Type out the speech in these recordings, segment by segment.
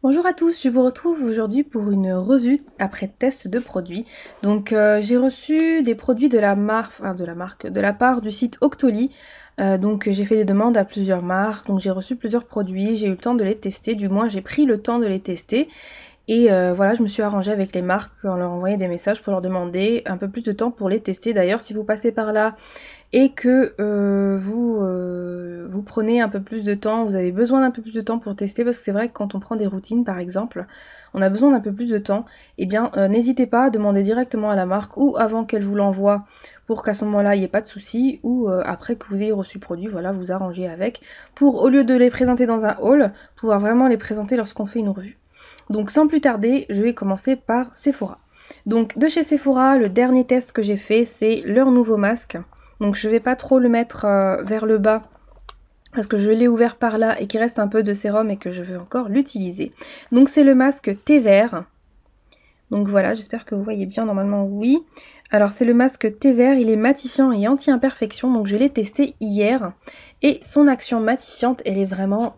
Bonjour à tous, je vous retrouve aujourd'hui pour une revue après test de produits. Donc j'ai reçu des produits de la marque, de la part du site Octoly. Donc j'ai fait des demandes à plusieurs marques, donc j'ai reçu plusieurs produits, j'ai eu le temps de les tester, du moins j'ai pris le temps de les tester. Et voilà, je me suis arrangée avec les marques en leur envoyant des messages pour leur demander un peu plus de temps pour les tester. D'ailleurs, si vous passez par là et que vous prenez un peu plus de temps, vous avez besoin d'un peu plus de temps pour tester, parce que c'est vrai que quand on prend des routines par exemple, on a besoin d'un peu plus de temps, et bien n'hésitez pas à demander directement à la marque ou avant qu'elle vous l'envoie pour qu'à ce moment-là il n'y ait pas de souci, ou après que vous ayez reçu le produit, voilà, vous arrangez avec, pour au lieu de les présenter dans un haul, pouvoir vraiment les présenter lorsqu'on fait une revue. Donc sans plus tarder, je vais commencer par Sephora. Donc de chez Sephora, le dernier test que j'ai fait, c'est leur nouveau masque. Donc je vais pas trop le mettre vers le bas parce que je l'ai ouvert par là et qu'il reste un peu de sérum et que je veux encore l'utiliser. Donc c'est le masque thé vert. Donc voilà, j'espère que vous voyez bien, normalement oui. Alors c'est le masque thé vert, il est matifiant et anti-imperfection, donc je l'ai testé hier. Et son action matifiante, elle est vraiment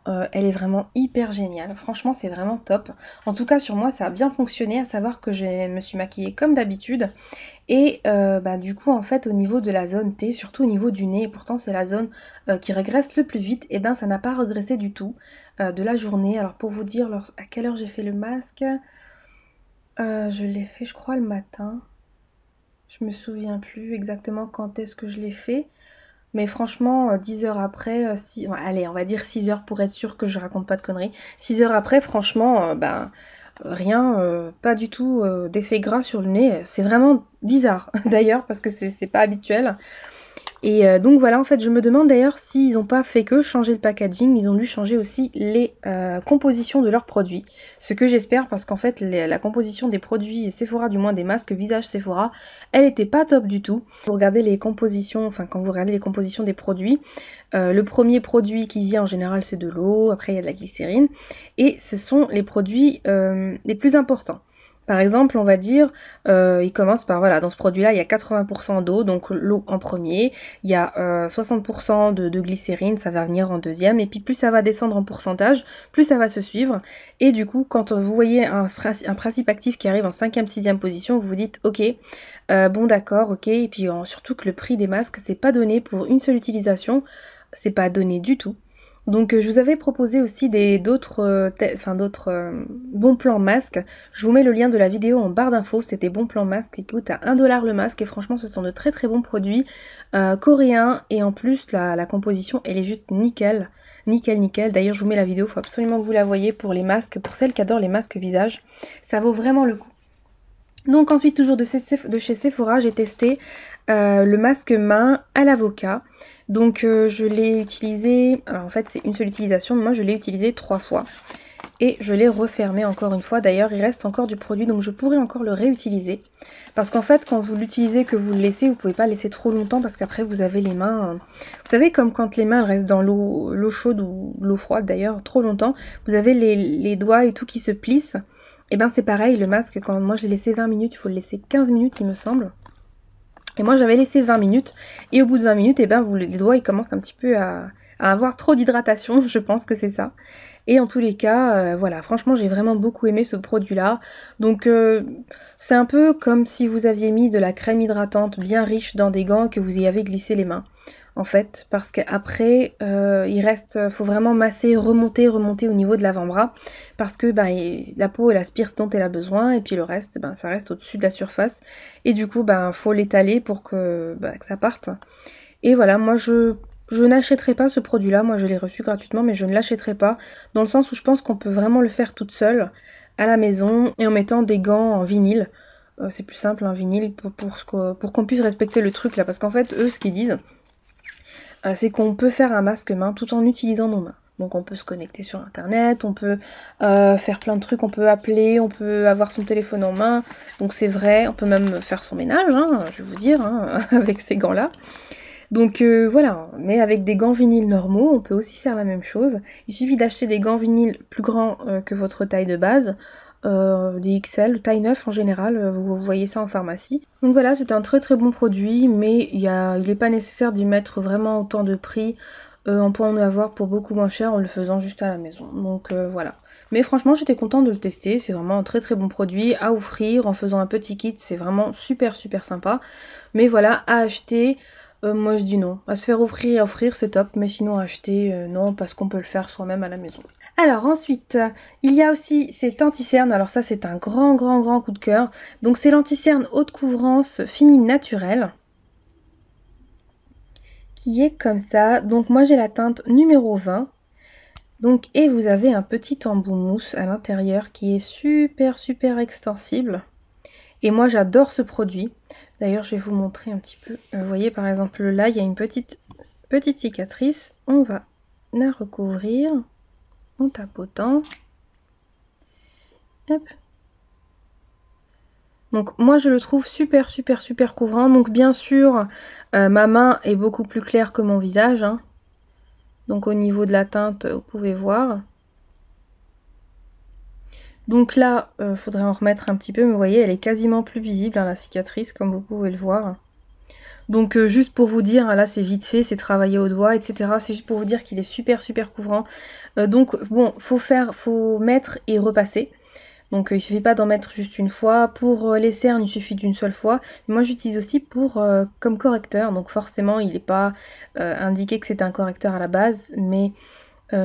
hyper géniale. Franchement, c'est vraiment top. En tout cas, sur moi, ça a bien fonctionné, à savoir que je me suis maquillée comme d'habitude. Et du coup, en fait, au niveau de la zone T, surtout au niveau du nez, et pourtant c'est la zone qui régresse le plus vite, et ben ça n'a pas régressé du tout de la journée. Alors pour vous dire à quelle heure j'ai fait le masque, je l'ai fait je crois le matin. Je me souviens plus exactement quand est-ce que je l'ai fait. Mais franchement, 10 heures après, allez, on va dire 6 heures pour être sûr que je raconte pas de conneries. 6 heures après, franchement, rien, pas du tout d'effet gras sur le nez. C'est vraiment bizarre d'ailleurs, parce que c'est pas habituel. Et donc voilà, en fait, je me demande d'ailleurs s'ils n'ont pas fait que changer le packaging, ils ont dû changer aussi les compositions de leurs produits. Ce que j'espère, parce qu'en fait, la composition des produits Sephora, du moins des masques visage Sephora, elle était pas top du tout. Vous regardez les compositions, enfin quand vous regardez les compositions des produits, le premier produit qui vient en général c'est de l'eau, après il y a de la glycérine, et ce sont les produits les plus importants. Par exemple, on va dire, il commence par, voilà, dans ce produit-là, il y a 80% d'eau, donc l'eau en premier, il y a 60% de glycérine, ça va venir en deuxième, et puis plus ça va descendre en pourcentage, plus ça va se suivre, et du coup, quand vous voyez un principe actif qui arrive en 5e, 6e position, vous vous dites, ok, bon d'accord, ok, et puis surtout que le prix des masques, c'est pas donné pour une seule utilisation, c'est pas donné du tout. Donc je vous avais proposé aussi d'autres bons plans masques. Je vous mets le lien de la vidéo en barre d'infos, c'était bons plans masques qui coûtent à 1$ le masque et franchement ce sont de très très bons produits coréens et en plus la composition elle est juste nickel. Nickel nickel, d'ailleurs je vous mets la vidéo, il faut absolument que vous la voyez pour les masques, pour celles qui adorent les masques visage, ça vaut vraiment le coup. Donc ensuite toujours de chez Sephora j'ai testé le masque main à l'avocat. Donc je l'ai utilisé, alors en fait c'est une seule utilisation, mais moi je l'ai utilisé 3 fois. Et je l'ai refermé encore une fois, d'ailleurs il reste encore du produit donc je pourrais encore le réutiliser. Parce qu'en fait quand vous l'utilisez, que vous le laissez, vous pouvez pas laisser trop longtemps parce qu'après vous avez les mains... Vous savez comme quand les mains restent dans l'eau chaude ou l'eau froide d'ailleurs trop longtemps, vous avez les doigts et tout qui se plissent. Et ben c'est pareil, le masque, quand moi je l'ai laissé 20 minutes, il faut le laisser 15 minutes il me semble. Et moi j'avais laissé 20 minutes et au bout de 20 minutes, et ben les doigts ils commencent un petit peu à avoir trop d'hydratation, je pense que c'est ça. Et en tous les cas, voilà, franchement j'ai vraiment beaucoup aimé ce produit là. Donc c'est un peu comme si vous aviez mis de la crème hydratante bien riche dans des gants et que vous y avez glissé les mains. En fait, parce qu'après, faut vraiment masser, remonter au niveau de l'avant-bras, parce que la peau elle aspire ce dont elle a besoin, et puis le reste, ça reste au-dessus de la surface, et du coup, faut l'étaler pour que ça parte. Et voilà, moi je n'achèterai pas ce produit-là, moi je l'ai reçu gratuitement, mais je ne l'achèterai pas, dans le sens où je pense qu'on peut vraiment le faire toute seule, à la maison, et en mettant des gants en vinyle. C'est plus simple en vinyle pour qu'on puisse respecter le truc là, parce qu'en fait, eux, ce qu'ils disent, c'est qu'on peut faire un masque main tout en utilisant nos mains. Donc on peut se connecter sur internet, on peut faire plein de trucs, on peut appeler, on peut avoir son téléphone en main. Donc c'est vrai, on peut même faire son ménage, hein, je vais vous dire, hein, avec ces gants-là. Donc voilà, mais avec des gants vinyles normaux, on peut aussi faire la même chose. Il suffit d'acheter des gants vinyles plus grands que votre taille de base. Des XL, taille 9 en général, vous voyez ça en pharmacie. Donc voilà, c'est un très très bon produit, mais il n'est pas nécessaire d'y mettre vraiment autant de prix. On peut en avoir pour beaucoup moins cher en le faisant juste à la maison. Donc voilà, Mais franchement, j'étais contente de le tester. C'est vraiment un très très bon produit à offrir en faisant un petit kit. C'est vraiment super super sympa. Mais voilà, à acheter, moi je dis non. À se faire offrir, c'est top. Mais sinon à acheter, non, parce qu'on peut le faire soi-même à la maison. Alors ensuite, il y a aussi cet anti-cerne. Alors ça, c'est un grand coup de cœur. Donc c'est l'anti-cerne haute couvrance fini naturel, qui est comme ça. Donc moi j'ai la teinte numéro 20. Donc, et vous avez un petit embout mousse à l'intérieur qui est super super extensible. Et moi j'adore ce produit. D'ailleurs je vais vous montrer un petit peu. Vous voyez par exemple là il y a une petite cicatrice. On va la recouvrir en tapotant. Hop. Donc moi je le trouve super super super couvrant. Donc bien sûr ma main est beaucoup plus claire que mon visage, hein. Donc au niveau de la teinte vous pouvez voir. Donc là faudrait en remettre un petit peu, mais vous voyez elle est quasiment plus visible, hein, la cicatrice, comme vous pouvez le voir. Donc juste pour vous dire, là c'est vite fait, c'est travaillé au doigt, etc. C'est juste pour vous dire qu'il est super super couvrant. Donc bon, faut mettre et repasser. Donc il suffit pas d'en mettre juste une fois. Pour les cernes, il suffit d'une seule fois. Moi j'utilise aussi comme correcteur. Donc forcément il n'est pas indiqué que c'est un correcteur à la base. Mais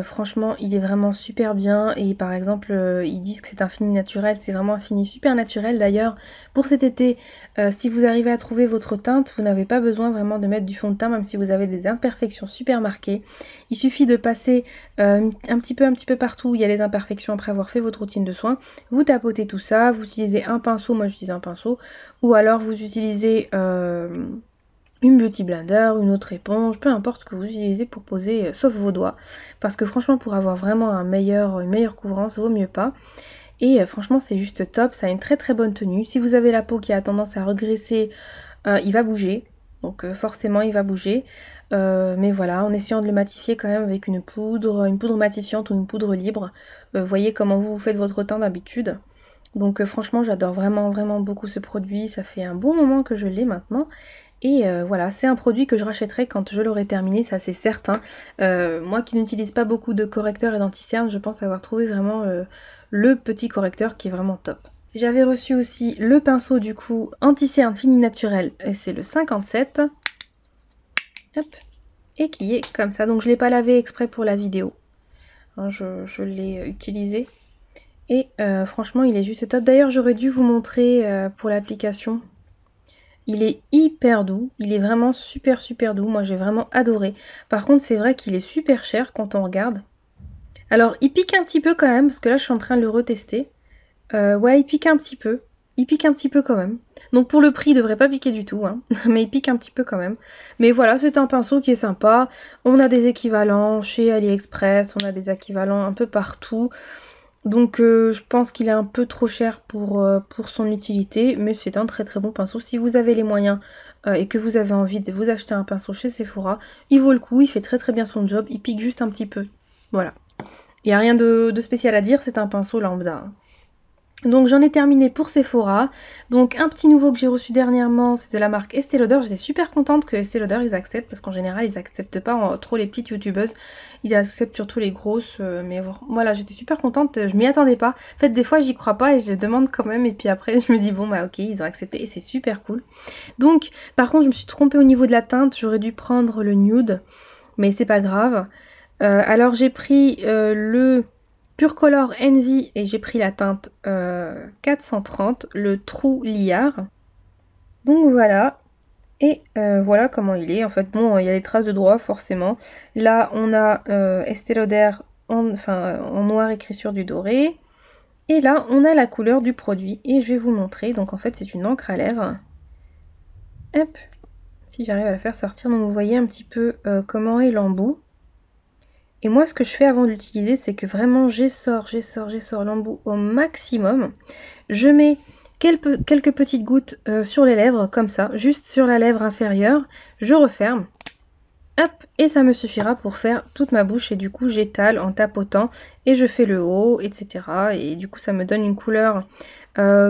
franchement il est vraiment super bien. Et par exemple ils disent que c'est un fini naturel. C'est vraiment un fini super naturel. D'ailleurs pour cet été, si vous arrivez à trouver votre teinte, vous n'avez pas besoin vraiment de mettre du fond de teint. Même si vous avez des imperfections super marquées. Il suffit de passer un petit peu partout où il y a les imperfections après avoir fait votre routine de soins. Vous tapotez tout ça, vous utilisez un pinceau, moi j'utilise un pinceau, ou alors vous utilisez une beauty blender, une autre éponge, peu importe ce que vous utilisez pour poser, sauf vos doigts. Parce que franchement pour avoir vraiment une meilleure couvrance, vaut mieux pas. Et franchement c'est juste top, ça a une très très bonne tenue. Si vous avez la peau qui a tendance à regresser, il va bouger. Donc forcément il va bouger. Mais voilà, en essayant de le matifier quand même avec une poudre matifiante ou une poudre libre. Voyez comment vous faites votre teint d'habitude. Donc franchement j'adore vraiment vraiment beaucoup ce produit. Ça fait un bon moment que je l'ai maintenant. Et voilà, c'est un produit que je rachèterai quand je l'aurai terminé, ça c'est certain. Moi qui n'utilise pas beaucoup de correcteurs et d'anti-cernes, je pense avoir trouvé vraiment le petit correcteur qui est vraiment top. J'avais reçu aussi le pinceau du coup anti-cerne fini naturel, et c'est le 57. Hop. Et qui est comme ça. Donc je ne l'ai pas lavé exprès pour la vidéo. Hein, je l'ai utilisé. Et franchement il est juste top. D'ailleurs j'aurais dû vous montrer pour l'application. Il est hyper doux, il est vraiment super super doux, moi j'ai vraiment adoré. Par contre c'est vrai qu'il est super cher quand on regarde. Alors il pique un petit peu quand même, parce que là je suis en train de le retester. Ouais il pique un petit peu quand même. Donc pour le prix il devrait pas piquer du tout, hein. Mais il pique un petit peu quand même. Mais voilà, c'est un pinceau qui est sympa. On a des équivalents chez AliExpress, on a des équivalents un peu partout. Donc je pense qu'il est un peu trop cher pour son utilité, mais c'est un très très bon pinceau. Si vous avez les moyens et que vous avez envie de vous acheter un pinceau chez Sephora, il vaut le coup, il fait très très bien son job, il pique juste un petit peu. Voilà. Il n'y a rien de spécial à dire, c'est un pinceau lambda. Donc j'en ai terminé pour Sephora. Donc un petit nouveau que j'ai reçu dernièrement, c'est de la marque Estée Lauder. J'étais super contente que Estée Lauder ils acceptent, parce qu'en général ils acceptent pas trop les petites youtubeuses. Ils acceptent surtout les grosses, mais voilà, j'étais super contente, je m'y attendais pas. En fait des fois j'y crois pas et je demande quand même, et puis après je me dis bon bah ok, ils ont accepté et c'est super cool. Donc par contre je me suis trompée au niveau de la teinte, j'aurais dû prendre le nude, mais c'est pas grave. Alors j'ai pris le Pure Color Envy et j'ai pris la teinte 430, le True Liard. Donc voilà, et voilà comment il est. En fait bon, il y a des traces de doigts forcément. Là on a Estée Lauder en noir écrit sur du doré. Et là on a la couleur du produit et je vais vous montrer. Donc en fait c'est une encre à lèvres. Hop, si j'arrive à la faire sortir. Donc vous voyez un petit peu comment est l'embout. Et moi ce que je fais avant de l'utiliser, c'est que vraiment j'essore l'embout au maximum. Je mets quelques petites gouttes sur les lèvres, comme ça, juste sur la lèvre inférieure. Je referme. Hop, et ça me suffira pour faire toute ma bouche. Et du coup j'étale en tapotant et je fais le haut, etc. Et du coup ça me donne une couleur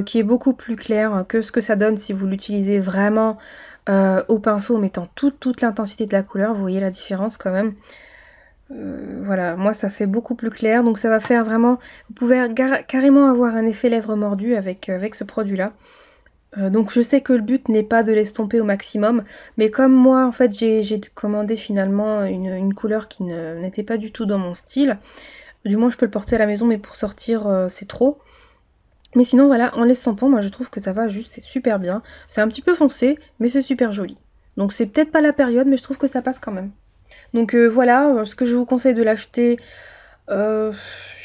qui est beaucoup plus claire que ce que ça donne si vous l'utilisez vraiment au pinceau en mettant toute l'intensité de la couleur. Vous voyez la différence quand même. Voilà, moi ça fait beaucoup plus clair, donc ça va faire vraiment... Vous pouvez carrément avoir un effet lèvres mordues avec ce produit-là. Donc je sais que le but n'est pas de l'estomper au maximum, mais comme moi en fait j'ai commandé finalement une couleur qui n'était pas du tout dans mon style, du moins je peux le porter à la maison mais pour sortir c'est trop. Mais sinon voilà, en l'estampant moi je trouve que ça va juste, c'est super bien. C'est un petit peu foncé mais c'est super joli. Donc c'est peut-être pas la période mais je trouve que ça passe quand même. Donc voilà, ce que je vous conseille de l'acheter euh,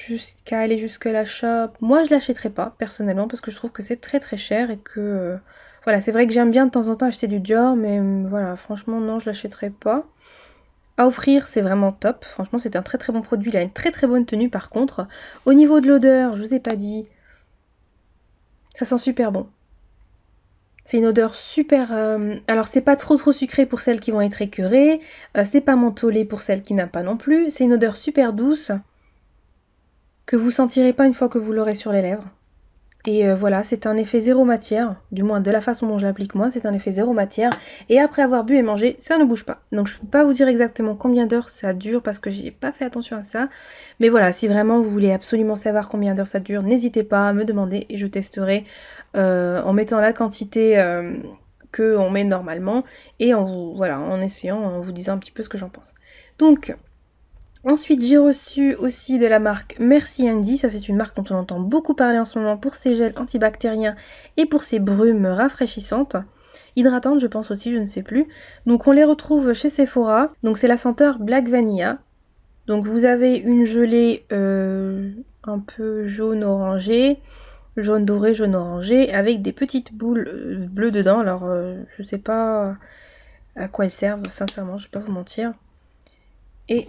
jusqu'à aller jusqu'à l'achat. Moi je l'achèterai pas personnellement parce que je trouve que c'est très très cher et que voilà, c'est vrai que j'aime bien de temps en temps acheter du Dior mais voilà, franchement non, je l'achèterai pas. À offrir, c'est vraiment top. Franchement, c'est un très très bon produit. Il a une très très bonne tenue par contre. Au niveau de l'odeur, je vous ai pas dit, ça sent super bon. C'est une odeur super... alors c'est pas trop trop sucré pour celles qui vont être écœurées, c'est pas mentholé pour celles qui n'aiment pas non plus. C'est une odeur super douce que vous sentirez pas une fois que vous l'aurez sur les lèvres. Et voilà, c'est un effet zéro matière, du moins de la façon dont j'applique moi, c'est un effet zéro matière. Et après avoir bu et mangé, ça ne bouge pas. Donc je ne peux pas vous dire exactement combien d'heures ça dure parce que j'ai pas fait attention à ça. Mais voilà, si vraiment vous voulez absolument savoir combien d'heures ça dure, n'hésitez pas à me demander et je testerai en mettant la quantité que on met normalement et voilà, en essayant, en vous disant un petit peu ce que j'en pense. Donc... Ensuite, j'ai reçu aussi de la marque Merci Andy. Ça, c'est une marque dont on entend beaucoup parler en ce moment pour ses gels antibactériens et pour ses brumes rafraîchissantes. Hydratantes, je pense aussi, je ne sais plus. Donc, on les retrouve chez Sephora. Donc, c'est la senteur Black Vanilla. Donc, vous avez une gelée un peu jaune orangé, jaune doré, jaune orangé, avec des petites boules bleues dedans. Alors, je sais pas à quoi elles servent, sincèrement, je vais pas vous mentir. Et...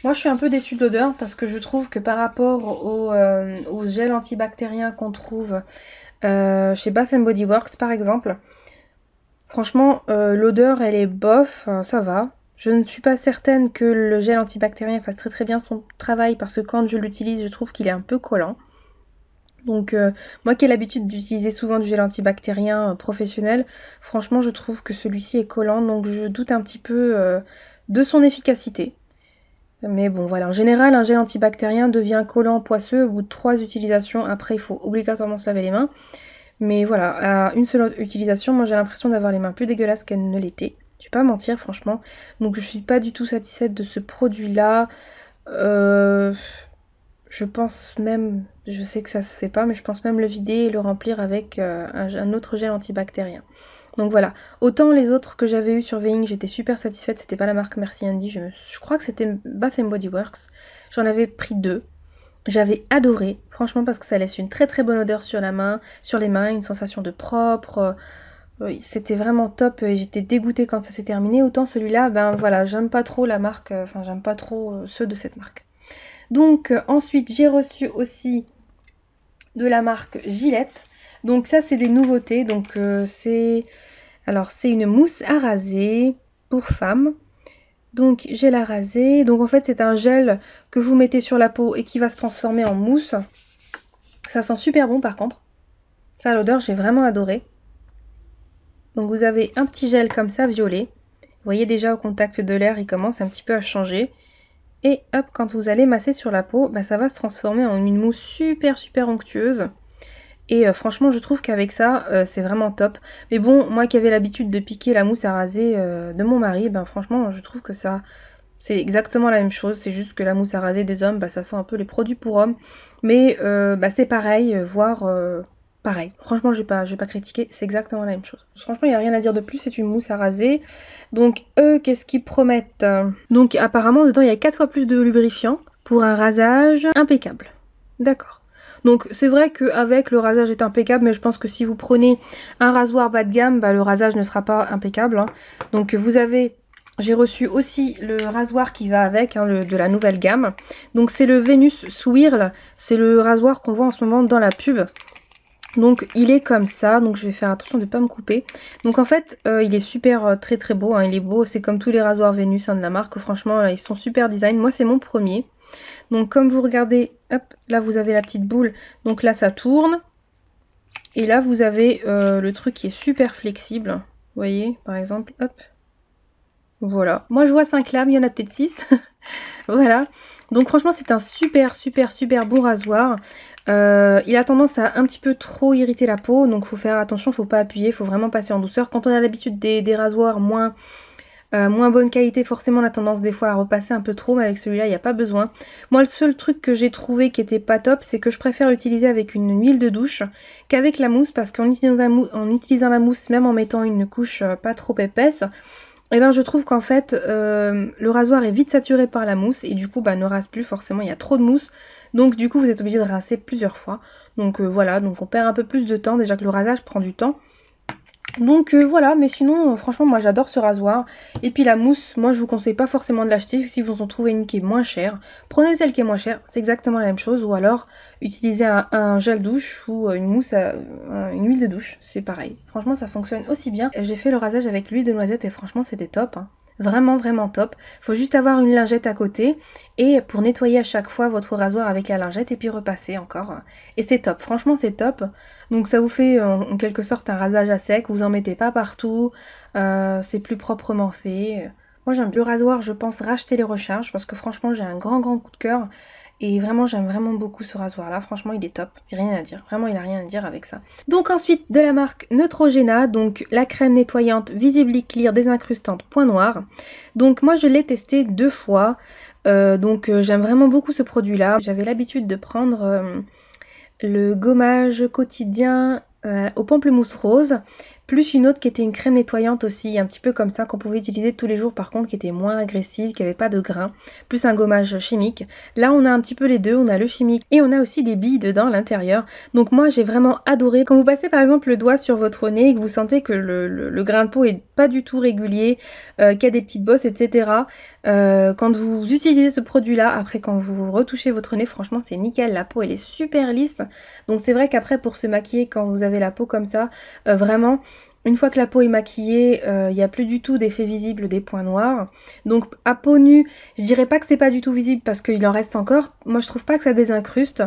moi, je suis un peu déçue de l'odeur parce que je trouve que par rapport aux gels antibactériens qu'on trouve chez Bath Body Works, par exemple, franchement, l'odeur, elle est bof, ça va. Je ne suis pas certaine que le gel antibactérien fasse très très bien son travail parce que quand je l'utilise, je trouve qu'il est un peu collant. Donc, moi qui ai l'habitude d'utiliser souvent du gel antibactérien professionnel, franchement, je trouve que celui-ci est collant, donc je doute un petit peu de son efficacité. Mais bon, voilà, en général, un gel antibactérien devient collant, poisseux au bout de 3 utilisations. Après, il faut obligatoirement se laver les mains. Mais voilà, à une seule utilisation, moi j'ai l'impression d'avoir les mains plus dégueulasses qu'elles ne l'étaient. Je vais pas mentir, franchement. Donc je suis pas du tout satisfaite de ce produit-là. Je pense même, je sais que ça se fait pas, mais je pense même le vider et le remplir avec un autre gel antibactérien. Donc voilà, autant les autres que j'avais eu sur Veiling, j'étais super satisfaite, c'était pas la marque Merci Andy, je crois que c'était Bath Body Works. J'en avais pris 2. J'avais adoré, franchement, parce que ça laisse une très très bonne odeur sur la main, sur les mains, une sensation de propre. C'était vraiment top et j'étais dégoûtée quand ça s'est terminé. Autant celui-là, ben voilà, j'aime pas trop la marque, enfin j'aime pas trop ceux de cette marque. Donc ensuite, j'ai reçu aussi de la marque Gillette. Donc ça, c'est des nouveautés. Donc c'est une mousse à raser pour femmes. Donc gel à raser. Donc en fait, c'est un gel que vous mettez sur la peau et qui va se transformer en mousse. Ça sent super bon par contre. Ça, l'odeur, j'ai vraiment adoré. Donc vous avez un petit gel comme ça, violet. Vous voyez déjà au contact de l'air, il commence un petit peu à changer. Et hop, quand vous allez masser sur la peau, bah, ça va se transformer en une mousse super super onctueuse. Et franchement, je trouve qu'avec ça, c'est vraiment top. Mais bon, moi qui avais l'habitude de piquer la mousse à raser de mon mari, ben franchement, je trouve que ça, c'est exactement la même chose. C'est juste que la mousse à raser des hommes, bah, ça sent un peu les produits pour hommes. Mais bah, c'est pareil, voire pareil. Franchement, je vais pas critiquer, c'est exactement la même chose. Franchement, il n'y a rien à dire de plus, c'est une mousse à raser. Donc eux, qu'est-ce qu'ils promettent? Donc apparemment, dedans, il y a 4 fois plus de lubrifiant pour un rasage impeccable. D'accord. Donc c'est vrai qu'avec le rasage est impeccable, mais je pense que si vous prenez un rasoir bas de gamme, bah, le rasage ne sera pas impeccable. Hein. Donc vous avez, j'ai reçu aussi le rasoir qui va avec, hein, de la nouvelle gamme. Donc c'est le Venus Swirl, c'est le rasoir qu'on voit en ce moment dans la pub. Donc il est comme ça, donc je vais faire attention de ne pas me couper. Donc en fait il est super très très beau, hein, il est beau, c'est comme tous les rasoirs Venus hein, de la marque, franchement là, ils sont super design, moi c'est mon premier. Donc comme vous regardez, hop, là vous avez la petite boule, donc là ça tourne. Et là vous avez le truc qui est super flexible, vous voyez par exemple, hop. Voilà. Moi je vois 5 lames, il y en a peut-être 6. Voilà. Donc franchement c'est un super super super bon rasoir. Il a tendance à un petit peu trop irriter la peau, donc faut faire attention, faut pas appuyer, faut vraiment passer en douceur. Quand on a l'habitude des rasoirs moins bonne qualité, forcément on a tendance des fois à repasser un peu trop, mais avec celui-là il n'y a pas besoin. Moi le seul truc que j'ai trouvé qui était pas top, c'est que je préfère l'utiliser avec une huile de douche qu'avec la mousse, parce qu'en utilisant la mousse, même en mettant une couche pas trop épaisse, et ben je trouve qu'en fait le rasoir est vite saturé par la mousse et du coup bah ne rase plus, forcément il y a trop de mousse, donc du coup vous êtes obligé de rincer plusieurs fois. Donc voilà, donc on perd un peu plus de temps, déjà que le rasage prend du temps. Donc voilà, mais sinon franchement moi j'adore ce rasoir. Et puis la mousse, moi je vous conseille pas forcément de l'acheter. Si vous en trouvez une qui est moins chère, prenez celle qui est moins chère, c'est exactement la même chose. Ou alors utilisez un gel douche ou une mousse, une huile de douche, c'est pareil. Franchement ça fonctionne aussi bien. J'ai fait le rasage avec l'huile de noisette et franchement c'était top, hein. Vraiment vraiment top. Faut juste avoir une lingette à côté et pour nettoyer à chaque fois votre rasoir avec la lingette et puis repasser encore. Et c'est top, franchement c'est top. Donc ça vous fait en quelque sorte un rasage à sec, vous en mettez pas partout, c'est plus proprement fait. Moi j'aime le rasoir, je pense racheter les recharges parce que franchement j'ai un grand coup de cœur. Et vraiment j'aime vraiment beaucoup ce rasoir là, franchement il est top, rien à dire, vraiment il a rien à dire avec ça. Donc ensuite de la marque Neutrogena, donc la crème nettoyante Visibly Clear désincrustante point noir. Donc moi je l'ai testé 2 fois, j'aime vraiment beaucoup ce produit là. J'avais l'habitude de prendre le gommage quotidien au pamplemousse rose, plus une autre qui était une crème nettoyante aussi, un petit peu comme ça, qu'on pouvait utiliser tous les jours par contre, qui était moins agressive, qui avait pas de grains, plus un gommage chimique. Là on a un petit peu les deux, on a le chimique et on a aussi des billes dedans à l'intérieur. Donc moi j'ai vraiment adoré. Quand vous passez par exemple le doigt sur votre nez et que vous sentez que le grain de peau est pas du tout régulier, qu'il y a des petites bosses, etc. Quand vous utilisez ce produit là, après quand vous retouchez votre nez, franchement c'est nickel, la peau elle est super lisse. Donc c'est vrai qu'après pour se maquiller quand vous avez la peau comme ça, vraiment une fois que la peau est maquillée, il n'y a plus du tout d'effet visible des points noirs. Donc à peau nue, je dirais pas que c'est pas du tout visible parce qu'il en reste encore. Moi je trouve pas que ça désincruste.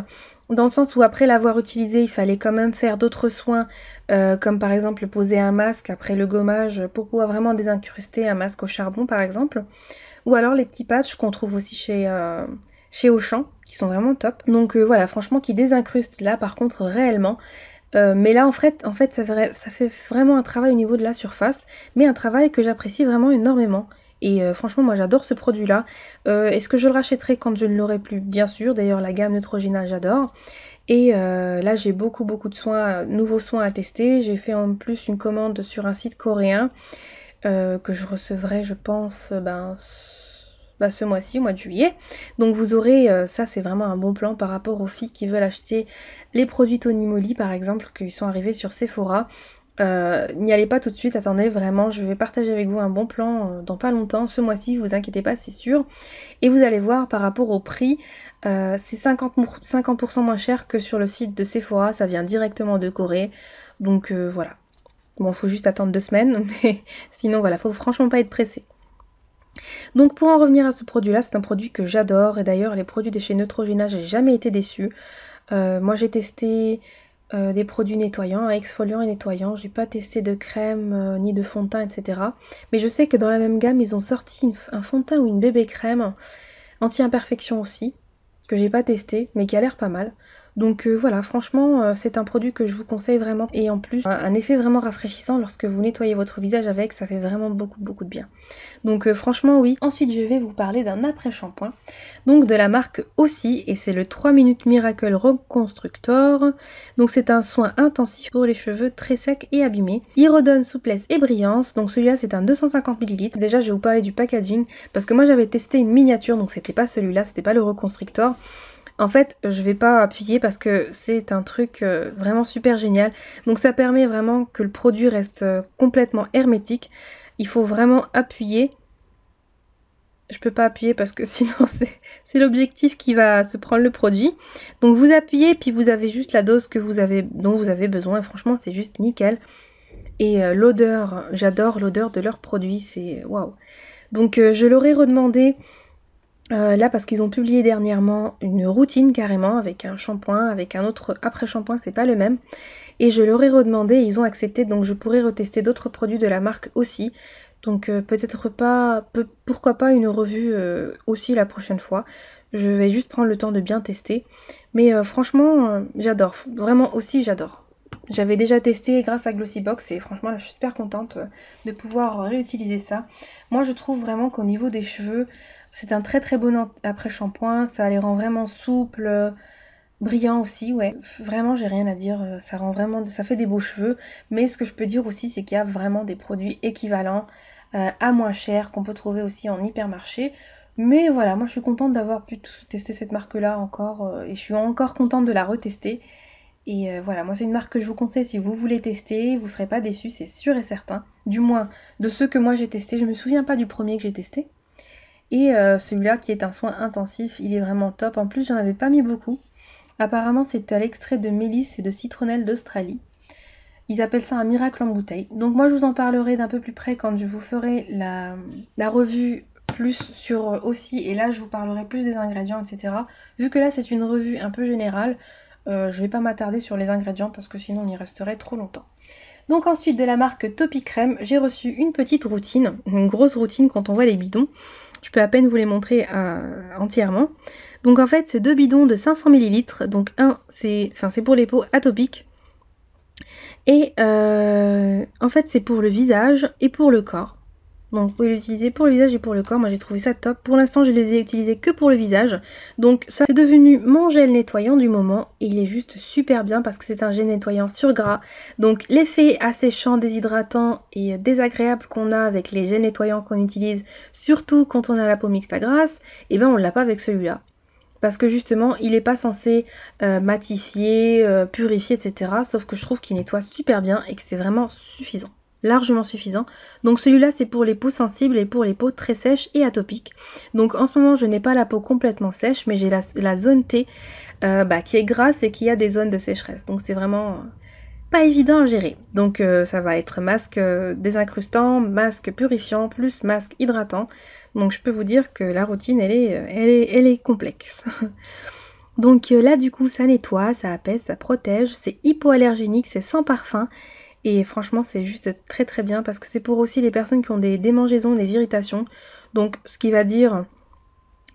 Dans le sens où après l'avoir utilisé, il fallait quand même faire d'autres soins, comme par exemple poser un masque après le gommage pour pouvoir vraiment désincruster un masque au charbon par exemple. Ou alors les petits patchs qu'on trouve aussi chez Auchan, qui sont vraiment top. Donc voilà, franchement qui désincrustent là par contre réellement. Mais là en fait ça fait vraiment un travail au niveau de la surface, mais un travail que j'apprécie vraiment énormément. Et franchement moi j'adore ce produit là. Est-ce que je le rachèterai quand je ne l'aurai plus? Bien sûr, d'ailleurs la gamme Neutrogena j'adore. Et là j'ai beaucoup de soins, nouveaux soins à tester. J'ai fait en plus une commande sur un site coréen que je recevrai je pense ce mois-ci, au mois de juillet. Donc vous aurez, ça c'est vraiment un bon plan par rapport aux filles qui veulent acheter les produits Tony Moly par exemple, qui sont arrivés sur Sephora. N'y allez pas tout de suite, attendez vraiment, je vais partager avec vous un bon plan dans pas longtemps, ce mois-ci, vous inquiétez pas, c'est sûr. Et vous allez voir par rapport au prix, c'est 50% moins cher que sur le site de Sephora, ça vient directement de Corée. Donc voilà. Bon, faut juste attendre 2 semaines, mais sinon voilà, faut franchement pas être pressé. Donc pour en revenir à ce produit là, c'est un produit que j'adore et d'ailleurs les produits de chez Neutrogena, j'ai jamais été déçue. Moi j'ai testé des produits nettoyants, exfoliants et nettoyants, j'ai pas testé de crème ni de fond de teint etc. Mais je sais que dans la même gamme ils ont sorti un fond de teint ou une bébé crème anti-imperfection aussi, que j'ai pas testé mais qui a l'air pas mal. Donc voilà, franchement c'est un produit que je vous conseille vraiment et en plus un effet vraiment rafraîchissant lorsque vous nettoyez votre visage avec, ça fait vraiment beaucoup de bien. Donc franchement oui. Ensuite je vais vous parler d'un après-shampoing, donc de la marque aussi, et c'est le 3 minutes Miracle Reconstructor. Donc c'est un soin intensif pour les cheveux très secs et abîmés. Il redonne souplesse et brillance, donc celui-là c'est un 250 ml. Déjà je vais vous parler du packaging, parce que moi j'avais testé une miniature, donc c'était pas celui-là, c'était pas le Reconstructor. En fait, je vais pas appuyer parce que c'est un truc vraiment super génial. Donc ça permet vraiment que le produit reste complètement hermétique. Il faut vraiment appuyer. Je peux pas appuyer parce que sinon c'est l'objectif qui va se prendre le produit. Donc vous appuyez puis vous avez juste la dose que dont vous avez besoin. Et franchement c'est juste nickel. Et l'odeur, j'adore l'odeur de leurs produits, c'est waouh. Donc je leur ai redemandé là parce qu'ils ont publié dernièrement une routine carrément avec un shampoing, avec un autre après-shampoing, c'est pas le même. Et je leur ai redemandé et ils ont accepté, donc je pourrais retester d'autres produits de la marque aussi. Donc peut-être pas, pourquoi pas une revue aussi la prochaine fois. Je vais juste prendre le temps de bien tester. Mais franchement, j'adore. Vraiment aussi, j'adore. J'avais déjà testé grâce à Glossybox et franchement, là, je suis super contente de pouvoir réutiliser ça. Moi, je trouve vraiment qu'au niveau des cheveux, c'est un très très bon après-shampoing. Ça les rend vraiment souples, brillants aussi, ouais. Vraiment, j'ai rien à dire. Ça rend vraiment, ça fait des beaux cheveux. Mais ce que je peux dire aussi, c'est qu'il y a vraiment des produits équivalents à moins cher qu'on peut trouver aussi en hypermarché. Mais voilà, moi je suis contente d'avoir pu tester cette marque-là encore et je suis encore contente de la retester. Et voilà, moi c'est une marque que je vous conseille si vous voulez tester, vous ne serez pas déçus, c'est sûr et certain. Du moins, de ceux que moi j'ai testés, je me souviens pas du premier que j'ai testé. Et celui-là qui est un soin intensif, il est vraiment top. En plus, j'en avais pas mis beaucoup. Apparemment, c'est à l'extrait de mélisse et de citronnelle d'Australie. Ils appellent ça un miracle en bouteille. Donc moi, je vous en parlerai d'un peu plus près quand je vous ferai la revue plus sur aussi, et là, je vous parlerai plus des ingrédients, etc. Vu que là, c'est une revue un peu générale, je vais pas m'attarder sur les ingrédients parce que sinon, on y resterait trop longtemps. Donc ensuite, de la marque Topi Crème, j'ai reçu une petite routine, une grosse routine quand on voit les bidons. Je peux à peine vous les montrer entièrement. Donc en fait, c'est 2 bidons de 500 ml. Donc un, c'est pour les peaux atopiques. Et en fait, c'est pour le visage et pour le corps. Donc vous pouvez l'utiliser pour le visage et pour le corps. Moi j'ai trouvé ça top. Pour l'instant, je les ai utilisés que pour le visage. Donc ça, c'est devenu mon gel nettoyant du moment. Et il est juste super bien parce que c'est un gel nettoyant sur gras. Donc l'effet asséchant, déshydratant et désagréable qu'on a avec les gels nettoyants qu'on utilise, surtout quand on a la peau mixte à grasse, et ben on l'a pas avec celui-là. Parce que justement, il n'est pas censé matifier, purifier, etc. Sauf que je trouve qu'il nettoie super bien et que c'est vraiment suffisant. Largement suffisant. Donc celui-là, c'est pour les peaux sensibles et pour les peaux très sèches et atopiques. Donc en ce moment, je n'ai pas la peau complètement sèche, mais j'ai la zone T qui est grasse et qui a des zones de sécheresse. Donc c'est vraiment pas évident à gérer. Donc ça va être masque désincrustant, masque purifiant, plus masque hydratant. Donc je peux vous dire que la routine, elle est complexe. Donc là, du coup, ça nettoie, ça apaise, ça protège. C'est hypoallergénique, c'est sans parfum. Et franchement, c'est juste très très bien parce que c'est pour aussi les personnes qui ont des démangeaisons, des irritations. Donc ce qui va dire...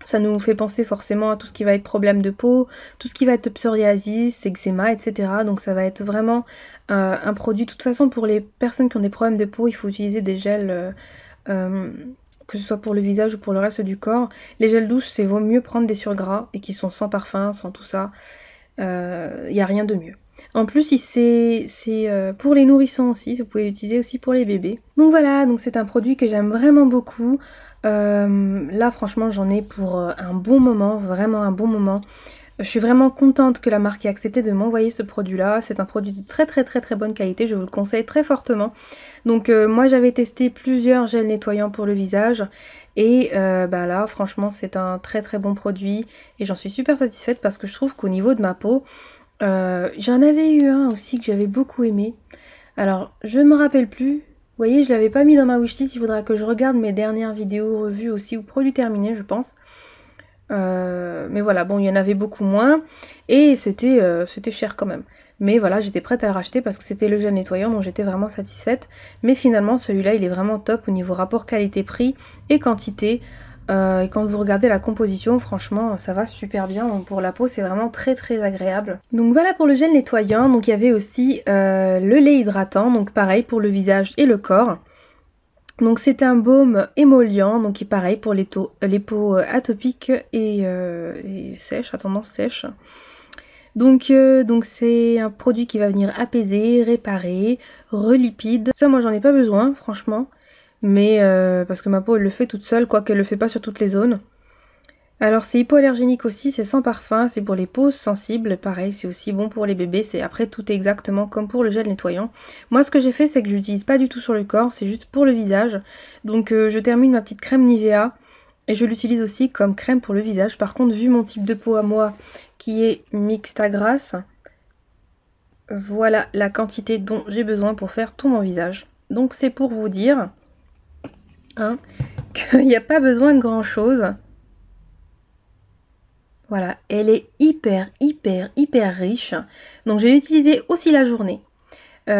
Ça nous fait penser forcément à tout ce qui va être problème de peau, tout ce qui va être psoriasis, eczéma, etc. Donc ça va être vraiment un produit. De toute façon, pour les personnes qui ont des problèmes de peau, il faut utiliser des gels, que ce soit pour le visage ou pour le reste du corps. Les gels douches, c'est vaut mieux prendre des surgras et qui sont sans parfum, sans tout ça. Il n'y a rien de mieux. En plus, c'est pour les nourrissants aussi, vous pouvez l'utiliser aussi pour les bébés. Donc voilà, donc c'est un produit que j'aime vraiment beaucoup. Là, franchement, j'en ai pour un bon moment, vraiment un bon moment. Je suis vraiment contente que la marque ait accepté de m'envoyer ce produit-là. C'est un produit de très très très très bonne qualité, je vous le conseille très fortement. Donc moi, j'avais testé plusieurs gels nettoyants pour le visage. Et là, franchement, c'est un très très bon produit. Et j'en suis super satisfaite parce que je trouve qu'au niveau de ma peau, j'en avais eu un aussi que j'avais beaucoup aimé. Alors, je ne me rappelle plus. Vous voyez, je l'avais pas mis dans ma wishlist. Il faudra que je regarde mes dernières vidéos revues aussi ou produits terminés, je pense. Mais voilà, bon, il y en avait beaucoup moins. Et c'était cher quand même. Mais voilà, j'étais prête à le racheter parce que c'était le gel nettoyant, donc j'étais vraiment satisfaite. Mais finalement, celui-là, il est vraiment top au niveau rapport qualité-prix et quantité. Et quand vous regardez la composition, franchement, ça va super bien. Donc pour la peau, c'est vraiment très très agréable. Donc voilà pour le gel nettoyant. Donc il y avait aussi le lait hydratant. Donc pareil pour le visage et le corps. Donc c'est un baume émollient. Donc qui est pareil pour les peaux atopiques et sèches, à tendance sèche. Donc c'est un produit qui va venir apaiser, réparer, relipide. Ça, moi, j'en ai pas besoin, franchement. Mais parce que ma peau, elle le fait toute seule, quoiqu'elle le fait pas sur toutes les zones. Alors, c'est hypoallergénique aussi, c'est sans parfum, c'est pour les peaux sensibles. Pareil, c'est aussi bon pour les bébés. Après, tout est exactement comme pour le gel nettoyant. Moi, ce que j'ai fait, c'est que je l'utilise pas du tout sur le corps, c'est juste pour le visage. Donc, je termine ma petite crème Nivea. Et je l'utilise aussi comme crème pour le visage. Par contre, vu mon type de peau à moi, qui est mixte à grasse, voilà la quantité dont j'ai besoin pour faire tout mon visage. Donc c'est pour vous dire qu'il n'y a pas besoin de grand chose. Voilà, elle est hyper hyper hyper riche. Donc je l'ai utilisée aussi la journée.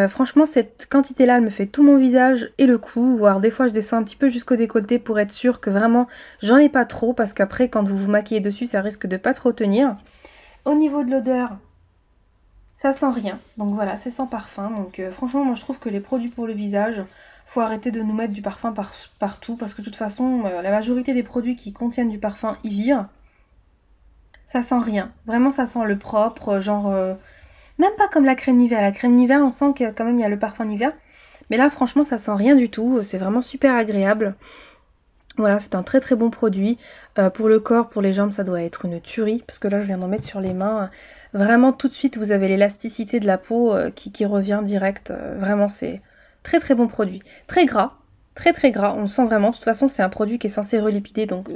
Franchement, cette quantité-là, elle me fait tout mon visage et le cou, voire des fois je descends un petit peu jusqu'au décolleté pour être sûre que vraiment j'en ai pas trop, parce qu'après quand vous vous maquillez dessus, ça risque de pas trop tenir. Au niveau de l'odeur, ça sent rien, donc voilà, c'est sans parfum. Donc franchement, moi je trouve que les produits pour le visage, faut arrêter de nous mettre du parfum partout, parce que de toute façon, la majorité des produits qui contiennent du parfum y virent. Ça sent rien, vraiment ça sent le propre, genre même pas comme la crème Nivea. La crème Nivea, on sent que quand même il y a le parfum Nivea, mais là franchement ça sent rien du tout, c'est vraiment super agréable. Voilà, c'est un très très bon produit. Pour le corps, pour les jambes, ça doit être une tuerie, parce que là je viens d'en mettre sur les mains. Vraiment tout de suite vous avez l'élasticité de la peau qui revient direct. Vraiment c'est très très bon produit. Très gras, très très gras, on le sent vraiment. De toute façon c'est un produit qui est censé relipider, donc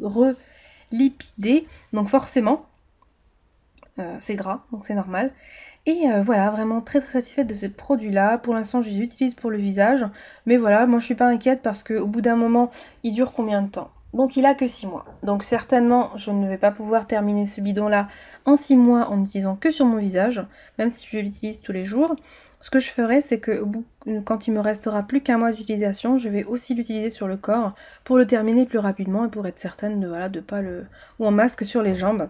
relipider, donc forcément c'est gras, donc c'est normal. Et voilà, vraiment très très satisfaite de ce produit là. Pour l'instant je les utilise pour le visage, mais voilà, moi je suis pas inquiète parce qu'au bout d'un moment il dure combien de temps? Donc il a que 6 mois, donc certainement je ne vais pas pouvoir terminer ce bidon là en 6 mois en n'utilisant que sur mon visage, même si je l'utilise tous les jours. Ce que je ferai, c'est que quand il me restera plus qu'un mois d'utilisation, je vais aussi l'utiliser sur le corps pour le terminer plus rapidement et pour être certaine de, voilà, de pas le... ou en masque sur les jambes.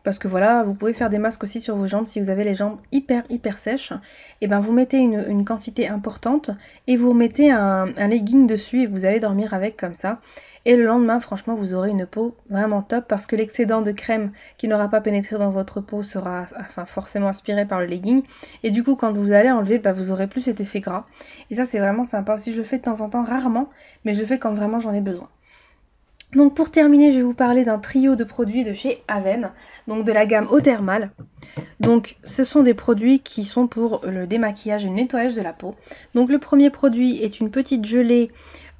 Parce que voilà, vous pouvez faire des masques aussi sur vos jambes si vous avez les jambes hyper sèches. Et ben vous mettez une quantité importante et vous mettez un legging dessus et vous allez dormir avec comme ça. Et le lendemain, franchement, vous aurez une peau vraiment top parce que l'excédent de crème qui n'aura pas pénétré dans votre peau sera forcément aspiré par le legging. Et du coup, quand vous allez enlever, bah, vous aurez plus cet effet gras. Et ça, c'est vraiment sympa aussi. Je le fais de temps en temps, rarement, mais je le fais quand vraiment j'en ai besoin. Donc pour terminer, je vais vous parler d'un trio de produits de chez Aven, donc de la gamme Eau Thermale. Donc ce sont des produits qui sont pour le démaquillage et le nettoyage de la peau. Donc le premier produit est une petite gelée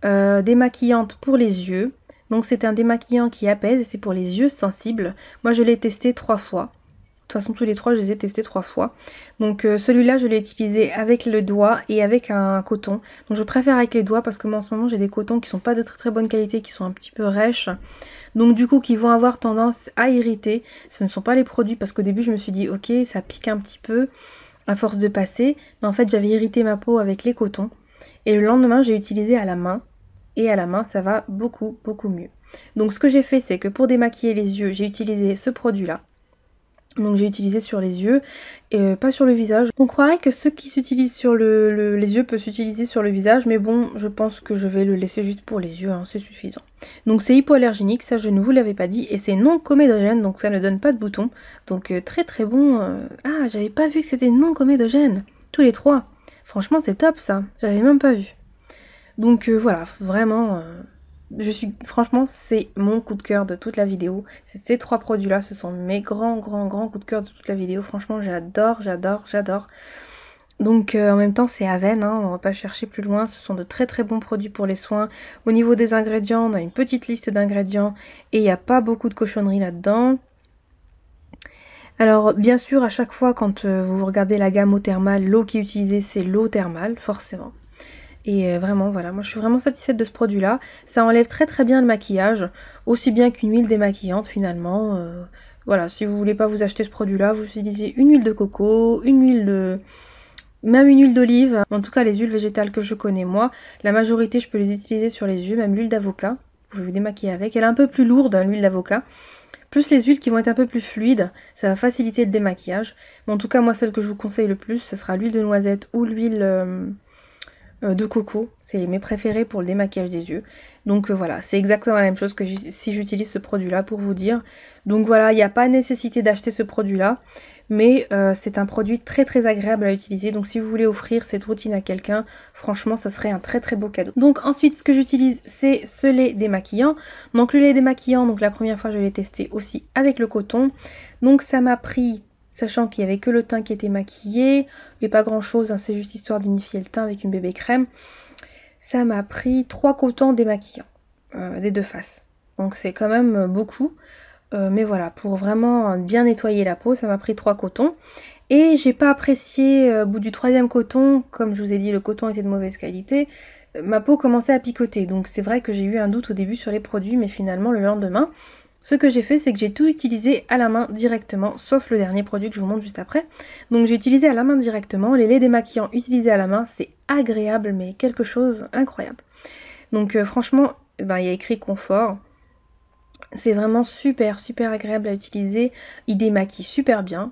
démaquillante pour les yeux. Donc c'est un démaquillant qui apaise et c'est pour les yeux sensibles. Moi je l'ai testé 3 fois. De toute façon tous les trois je les ai testés 3 fois. Donc celui-là je l'ai utilisé avec le doigt et avec un coton. Donc je préfère avec les doigts parce que moi en ce moment j'ai des cotons qui sont pas de très bonne qualité, qui sont un petit peu rêches. Donc du coup qui vont avoir tendance à irriter. Ce ne sont pas les produits parce qu'au début je me suis dit ok ça pique un petit peu à force de passer. Mais en fait j'avais irrité ma peau avec les cotons. Et le lendemain j'ai utilisé à la main. Et à la main ça va beaucoup mieux. Donc ce que j'ai fait c'est que pour démaquiller les yeux j'ai utilisé ce produit là. Donc j'ai utilisé sur les yeux et pas sur le visage. On croirait que ce qui s'utilise sur les yeux peut s'utiliser sur le visage, mais bon, je pense que je vais le laisser juste pour les yeux, hein, c'est suffisant. Donc c'est hypoallergénique, ça je ne vous l'avais pas dit, et c'est non comédogène, donc ça ne donne pas de boutons. Donc très très bon. Ah, j'avais pas vu que c'était non comédogène, tous les trois. Franchement c'est top ça, j'avais même pas vu. Donc voilà, vraiment... franchement, c'est mon coup de cœur de toute la vidéo. Ces 3 produits-là, ce sont mes grands coups de cœur de toute la vidéo. Franchement, j'adore. Donc en même temps, c'est Aven, hein, on va pas chercher plus loin. Ce sont de très bons produits pour les soins. Au niveau des ingrédients, on a une petite liste d'ingrédients et il n'y a pas beaucoup de cochonneries là-dedans. Alors bien sûr, à chaque fois quand vous regardez la gamme Eau Thermale, l'eau qui est utilisée, c'est l'eau thermale, forcément. Et vraiment voilà, moi je suis vraiment satisfaite de ce produit là. Ça enlève très bien le maquillage, aussi bien qu'une huile démaquillante finalement. Voilà, si vous voulez pas vous acheter ce produit là, vous utilisez une huile de coco, une huile de... même une huile d'olive. En tout cas les huiles végétales que je connais moi, la majorité je peux les utiliser sur les yeux, même l'huile d'avocat. Vous pouvez vous démaquiller avec, elle est un peu plus lourde hein, l'huile d'avocat. Plus les huiles qui vont être un peu plus fluides, ça va faciliter le démaquillage. Mais en tout cas moi celle que je vous conseille le plus, ce sera l'huile de noisette ou l'huile... de coco, c'est mes préférés pour le démaquillage des yeux. Donc voilà, c'est exactement la même chose que si j'utilise ce produit là pour vous dire. Donc voilà, il n'y a pas nécessité d'acheter ce produit là, mais c'est un produit très agréable à utiliser. Donc si vous voulez offrir cette routine à quelqu'un, franchement ça serait un très beau cadeau. Donc ensuite ce que j'utilise c'est ce lait démaquillant. Donc le lait démaquillant, donc la première fois je l'ai testé aussi avec le coton. Donc ça m'a pris... Sachant qu'il n'y avait que le teint qui était maquillé, et pas grand chose, hein, c'est juste histoire d'unifier le teint avec une bébé crème. Ça m'a pris 3 cotons démaquillants, des deux faces. Donc c'est quand même beaucoup. Mais voilà, pour vraiment bien nettoyer la peau, ça m'a pris 3 cotons. Et j'ai pas apprécié, au bout du 3e coton, comme je vous ai dit, le coton était de mauvaise qualité, ma peau commençait à picoter. Donc c'est vrai que j'ai eu un doute au début sur les produits, mais finalement le lendemain... Ce que j'ai fait, c'est que j'ai tout utilisé à la main directement, sauf le dernier produit que je vous montre juste après. Donc j'ai utilisé à la main directement. Les laits démaquillants utilisés à la main, c'est agréable, mais quelque chose incroyable. Donc franchement, ben, il y a écrit confort. C'est vraiment super agréable à utiliser. Il démaquille super bien.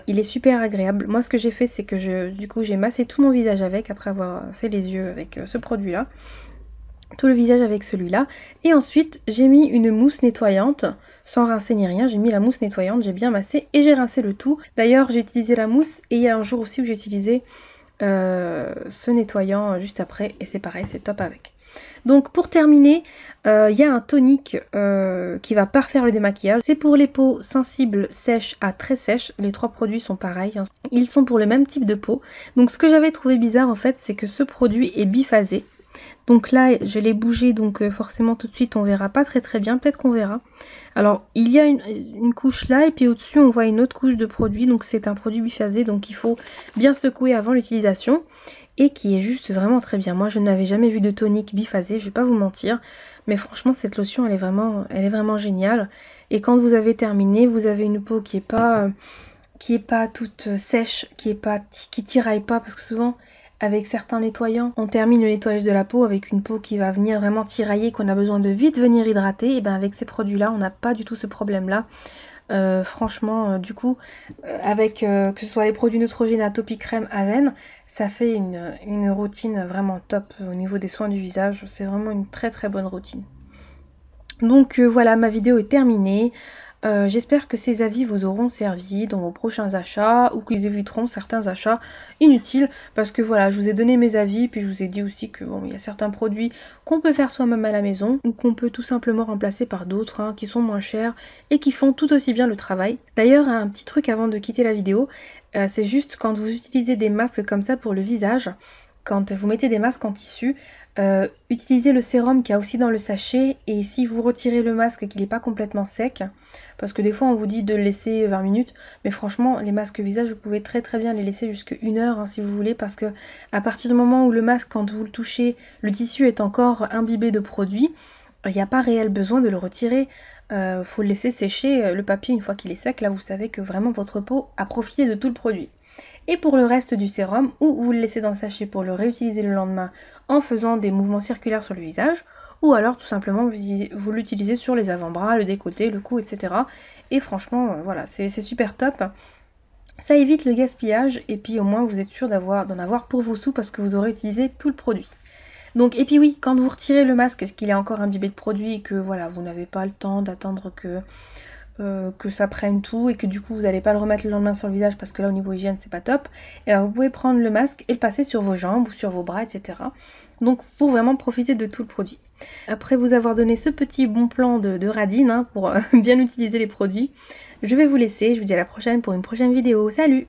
Il est super agréable. Moi ce que j'ai fait, c'est que du coup j'ai massé tout mon visage avec, après avoir fait les yeux avec ce produit là. Tout le visage avec celui-là. Et ensuite j'ai mis une mousse nettoyante. Sans rincer ni rien, j'ai mis la mousse nettoyante, j'ai bien massé et j'ai rincé le tout. D'ailleurs j'ai utilisé la mousse et il y a un jour aussi où j'ai utilisé ce nettoyant juste après. Et c'est pareil, c'est top avec. Donc pour terminer, il y a un tonique qui va parfaire le démaquillage. C'est pour les peaux sensibles, sèches à très sèches. Les 3 produits sont pareils. Ils sont pour le même type de peau. Donc ce que j'avais trouvé bizarre en fait, c'est que ce produit est biphasé. Donc là, je l'ai bougé, donc forcément tout de suite on verra pas très bien, peut-être qu'on verra. Alors il y a une couche là et puis au-dessus on voit une autre couche de produit, donc c'est un produit biphasé, donc il faut bien secouer avant l'utilisation et qui est juste vraiment très bien. Moi je n'avais jamais vu de tonique biphasé, je vais pas vous mentir, mais franchement cette lotion elle est vraiment géniale. Et quand vous avez terminé, vous avez une peau qui est pas toute sèche, qui tiraille pas, parce que souvent avec certains nettoyants, on termine le nettoyage de la peau avec une peau qui va venir vraiment tirailler, qu'on a besoin de vite venir hydrater. Et bien avec ces produits-là, on n'a pas du tout ce problème-là. Franchement, du coup, avec que ce soit les produits Neutrogena, Topicrème, Aven, ça fait une routine vraiment top au niveau des soins du visage. C'est vraiment une très bonne routine. Donc voilà, ma vidéo est terminée. J'espère que ces avis vous auront servi dans vos prochains achats ou qu'ils éviteront certains achats inutiles, parce que voilà, je vous ai donné mes avis, puis je vous ai dit aussi que bon, il y a certains produits qu'on peut faire soi-même à la maison ou qu'on peut tout simplement remplacer par d'autres hein, qui sont moins chers et qui font tout aussi bien le travail. D'ailleurs, un petit truc avant de quitter la vidéo, c'est juste quand vous utilisez des masques comme ça pour le visage, quand vous mettez des masques en tissu, utilisez le sérum qu'il y a aussi dans le sachet, et si vous retirez le masque et qu'il n'est pas complètement sec, parce que des fois on vous dit de le laisser 20 minutes, mais franchement les masques visage vous pouvez très bien les laisser jusqu'à 1 heure hein, si vous voulez, parce que à partir du moment où le masque, quand vous le touchez, le tissu est encore imbibé de produit, il n'y a pas réel besoin de le retirer. Faut le laisser sécher le papier une fois qu'il est sec, là vous savez que vraiment votre peau a profité de tout le produit. Et pour le reste du sérum, ou vous le laissez dans le sachet pour le réutiliser le lendemain en faisant des mouvements circulaires sur le visage, ou alors tout simplement vous l'utilisez sur les avant-bras, le décolleté, le cou, etc. Et franchement, voilà, c'est super top. Ça évite le gaspillage et puis au moins vous êtes sûr d'en avoir pour vos sous parce que vous aurez utilisé tout le produit. Donc, et puis oui, quand vous retirez le masque, est-ce qu'il est encore imbibé de produit et que voilà, vous n'avez pas le temps d'attendre que ça prenne tout et que du coup vous n'allez pas le remettre le lendemain sur le visage parce que là au niveau hygiène c'est pas top, et vous pouvez prendre le masque et le passer sur vos jambes ou sur vos bras, etc. Donc pour vraiment profiter de tout le produit. Après vous avoir donné ce petit bon plan de radine hein, pour bien utiliser les produits, je vais vous laisser, je vous dis à la prochaine pour une prochaine vidéo. Salut!